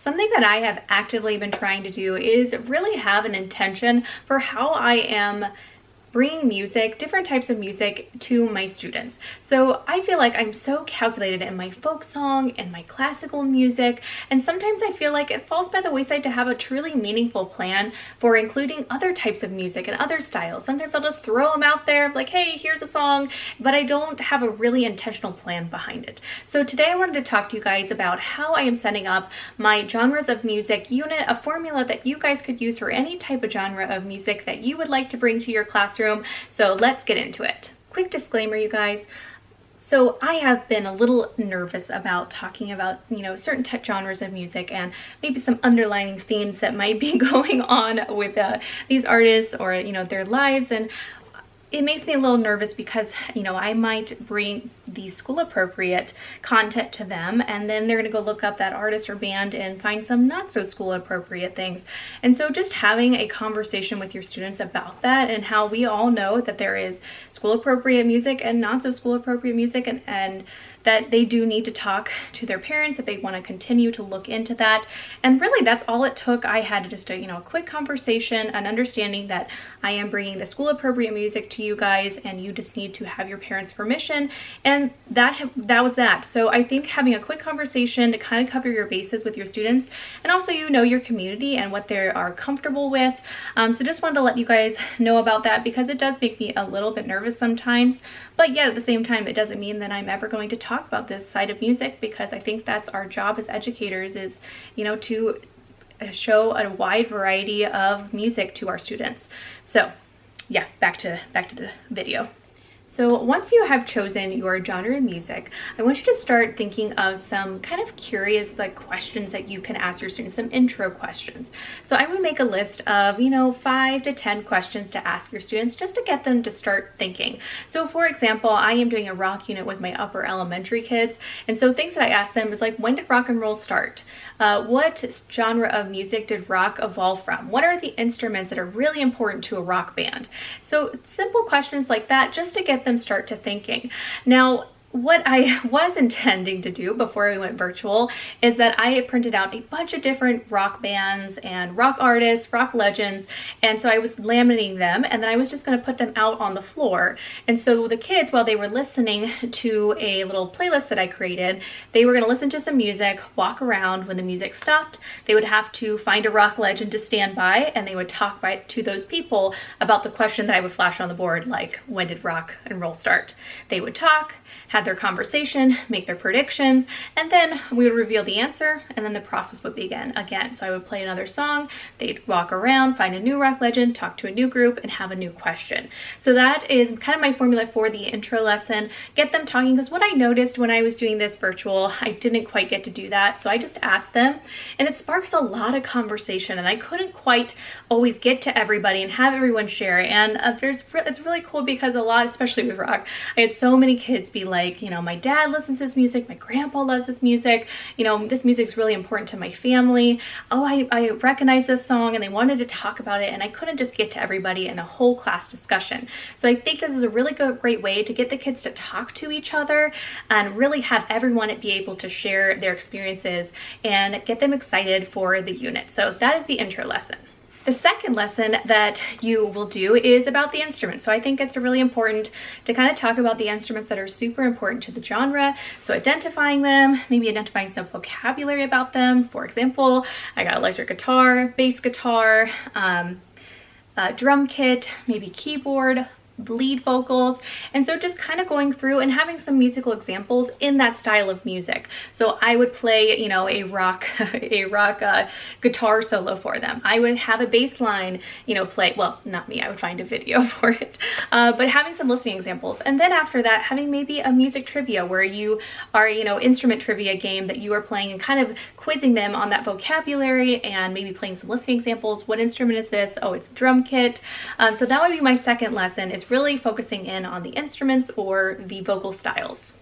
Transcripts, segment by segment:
Something that I have actively been trying to do is really have an intention for how I am bringing music, different types of music to my students. So I feel like I'm so calculated in my folk song and my classical music, and sometimes I feel like it falls by the wayside to have a truly meaningful plan for including other types of music and other styles. Sometimes I'll just throw them out there like, hey, here's a song, but I don't have a really intentional plan behind it. So today I wanted to talk to you guys about how I am setting up my genres of music unit, a formula that you guys could use for any type of genre of music that you would like to bring to your classroom. So let's get into it. Quick disclaimer, you guys. So I have been a little nervous about talking about, certain genres of music and maybe some underlying themes that might be going on with these artists or, their lives. And it makes me a little nervous because, I might bring the school appropriate content to them, and then they're going to go look up that artist or band and find some not so school appropriate things. And so just having a conversation with your students about that, and how we all know that there is school appropriate music and not so school appropriate music, and that they do need to talk to their parents if they want to continue to look into that. And really that's all it took. I had just a quick conversation, an understanding that I am bringing the school appropriate music to you guys, and you just need to have your parents' permission, and that was that. So I think having a quick conversation to kind of cover your bases with your students, and also your community and what they are comfortable with. So just wanted to let you guys know about that, because it does make me a little bit nervous sometimes, but yet at the same time it doesn't mean that I'm ever going to talk about this side of music, because I think that's our job as educators, is to show a wide variety of music to our students. So yeah, back to the video. So once you have chosen your genre of music, I want you to start thinking of some kind of curious questions that you can ask your students, some intro questions. So I would make a list of 5 to 10 questions to ask your students, just to get them to start thinking. So for example, I am doing a rock unit with my upper elementary kids, and so things that I ask them is like, when did rock and roll start? What genre of music did rock evolve from? What are the instruments that are really important to a rock band? So simple questions like that, just to get them start to thinking. Now, what I was intending to do before we went virtual is that I printed out a bunch of different rock bands and rock artists, rock legends, and so I was laminating them, and then I was just going to put them out on the floor. And so the kids, while they were listening to a little playlist that I created, they were going to listen to some music, walk around. When the music stopped, they would have to find a rock legend to stand by, and they would talk to those people about the question that I would flash on the board, like, when did rock and roll start? They would talk, have their conversation, make their predictions, and then we would reveal the answer, and then the process would begin again. So I would play another song, they'd walk around, find a new rock legend, talk to a new group, and have a new question. So that is kind of my formula for the intro lesson. Get them talking, because what I noticed when I was doing this virtual, I didn't quite get to do that. So I just asked them, and it sparks a lot of conversation, and I couldn't quite always get to everybody and have everyone share. And it's really cool, because a lot, especially with rock, I had so many kids be like, my dad listens to this music, my grandpa loves this music, this music's really important to my family. Oh, I recognize this song, and they wanted to talk about it, and I couldn't just get to everybody in a whole class discussion. So I think this is a really great way to get the kids to talk to each other and really have everyone be able to share their experiences and get them excited for the unit. So that is the intro lesson. The second lesson that you will do is about the instruments. So I think it's really important to kind of talk about the instruments that are super important to the genre. So identifying them, maybe identifying some vocabulary about them. For example, I got electric guitar, bass guitar, drum kit, maybe keyboard, lead vocals. And so just kind of going through and having some musical examples in that style of music. So I would play, a rock guitar solo for them. I would have a bass line, play, well, not me, I would find a video for it, but having some listening examples. And then after that, having maybe a music trivia where you are, instrument trivia game that you are playing, and kind of quizzing them on that vocabulary, and maybe playing some listening examples. What instrument is this? Oh, it's drum kit. So that would be my second lesson, is really focusing in on the instruments or the vocal styles.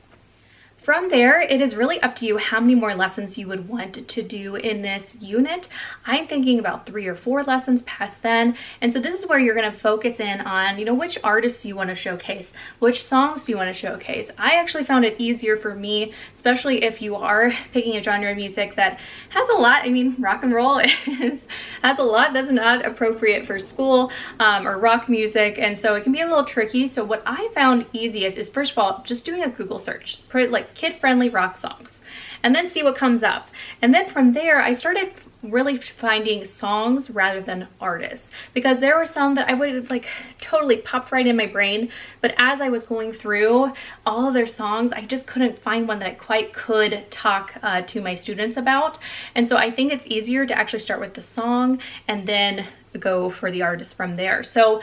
From there, it is really up to you how many more lessons you would want to do in this unit. I'm thinking about 3 or 4 lessons past then. And so this is where you're going to focus in on, which artists you want to showcase, which songs do you want to showcase. I actually found it easier for me, especially if you are picking a genre of music that has a lot. I mean, rock and roll has a lot that's not appropriate for school, or rock music. And so it can be a little tricky. So what I found easiest is, first of all, just doing a Google search, put like kid-friendly rock songs, and then see what comes up. And then from there, I started really finding songs rather than artists, because there were some that I would have like totally popped right in my brain, but as I was going through all of their songs, I just couldn't find one that I quite could talk to my students about. And so I think it's easier to actually start with the song and then go for the artist from there. So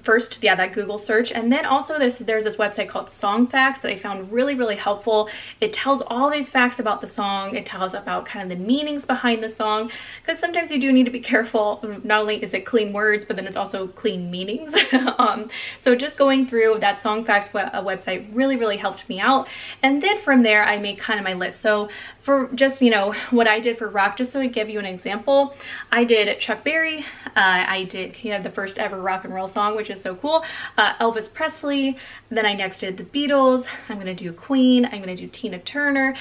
first, yeah, that Google search, and then also there's this website called Songfacts that I found really helpful. It tells all these facts about the song. It tells about kind of the meanings behind the song, because sometimes you do need to be careful. Not only is it clean words, but then it's also clean meanings. So just going through that Songfacts website really helped me out. And then from there, I made kind of my list. So for just, what I did for rock, just so I give you an example, I did Chuck Berry. I did, the first ever rock and roll song, which is so cool. Elvis Presley. Then I next did the Beatles. I'm going to do Queen. I'm going to do Tina Turner.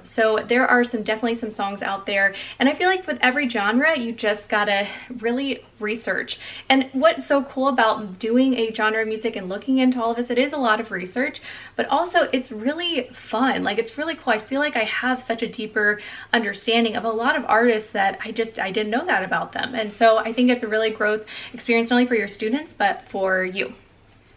So there are definitely some songs out there. And I feel like with every genre, you just gotta really research. And what's so cool about doing a genre of music and looking into all of this, it is a lot of research, but also it's really fun. Like, it's really cool. I feel like I have such a deeper understanding of a lot of artists that I didn't know that about them. And so I think it's a really growth experience, not only for your students, but for you.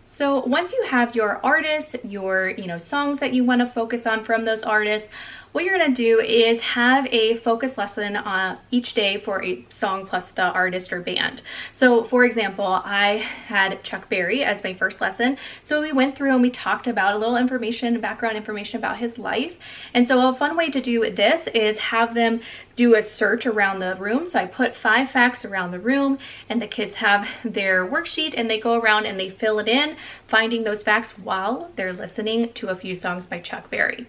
So once you have your artists, your songs that you want to focus on from those artists, what you're going to do is have a focus lesson each day for a song plus the artist or band. So for example, I had Chuck Berry as my first lesson. So we went through and we talked about a little background information about his life. And so a fun way to do this is have them do a search around the room. So I put 5 facts around the room, and the kids have their worksheet and they go around and they fill it in, finding those facts while they're listening to a few songs by Chuck Berry.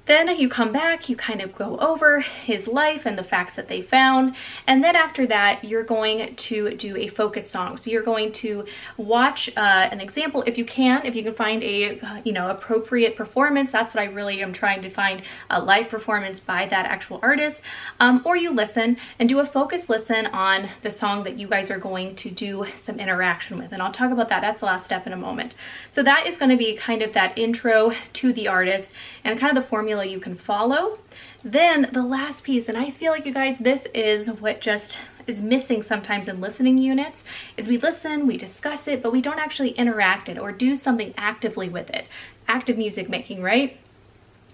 Then you come back, you kind of go over his life and the facts that they found. And then after that, you're going to do a focus song. So you're going to watch an example if you can find a, appropriate performance. That's what I really am trying to find, a live performance by that actual artist. Or you listen and do a focus listen on the song that you guys are going to do some interaction with. And I'll talk about that. That's the last step in a moment. So that is going to be kind of that intro to the artist and kind of the formula you can follow. Then the last piece, and I feel like, you guys, this is what just is missing sometimes in listening units, is we listen, we discuss it, but we don't actually interact it or do something actively with it. Active music making, right?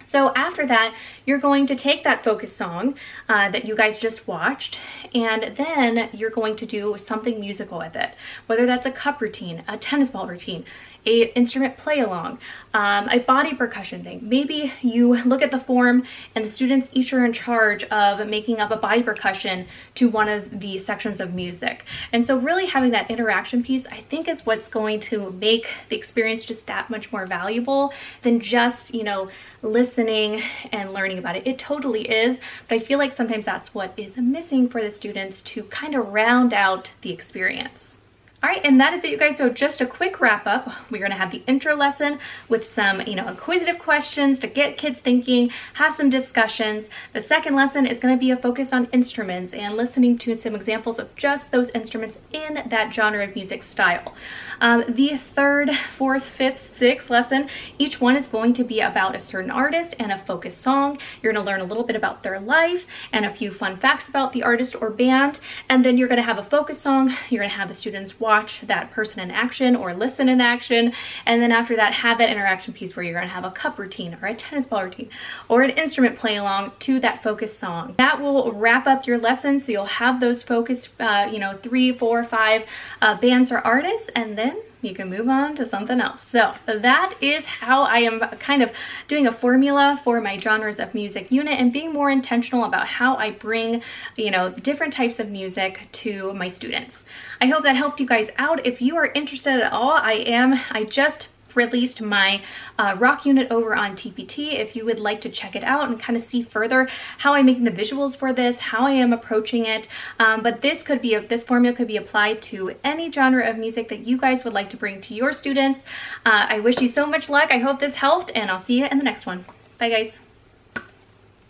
So after that, you're going to take that focus song that you guys just watched, and then you're going to do something musical with it, whether that's a cup routine, a tennis ball routine, a instrument play along, a body percussion thing. Maybe you look at the form and the students each are in charge of making up a body percussion to one of the sections of music. And so really having that interaction piece, I think, is what's going to make the experience just that much more valuable than just, listening and learning about it. It totally is, but I feel like sometimes that's what is missing for the students to kind of round out the experience. All right, and that is it, you guys. So just a quick wrap up. We're gonna have the intro lesson with some, inquisitive questions to get kids thinking, have some discussions. The second lesson is gonna be a focus on instruments and listening to some examples of just those instruments in that genre of music style. The third, fourth, fifth, sixth lesson, each one is going to be about a certain artist and a focus song. You're gonna learn a little bit about their life and a few fun facts about the artist or band. And then you're gonna have a focus song. You're gonna have the students watch that person in action or listen in action, and then after that have that interaction piece where you're going to have a cup routine or a tennis ball routine or an instrument play along to that focus song. That will wrap up your lesson, so you'll have those focused 3, 4, 5 bands or artists, and then you can move on to something else. So that is how I am kind of doing a formula for my genres of music unit and being more intentional about how I bring, different types of music to my students. I hope that helped you guys out. If you are interested at all, I just released my rock unit over on TPT if you would like to check it out and kind of see further how I'm making the visuals for this, how I am approaching it. But this formula could be applied to any genre of music that you guys would like to bring to your students. I wish you so much luck. I hope this helped, and I'll see you in the next one. Bye guys.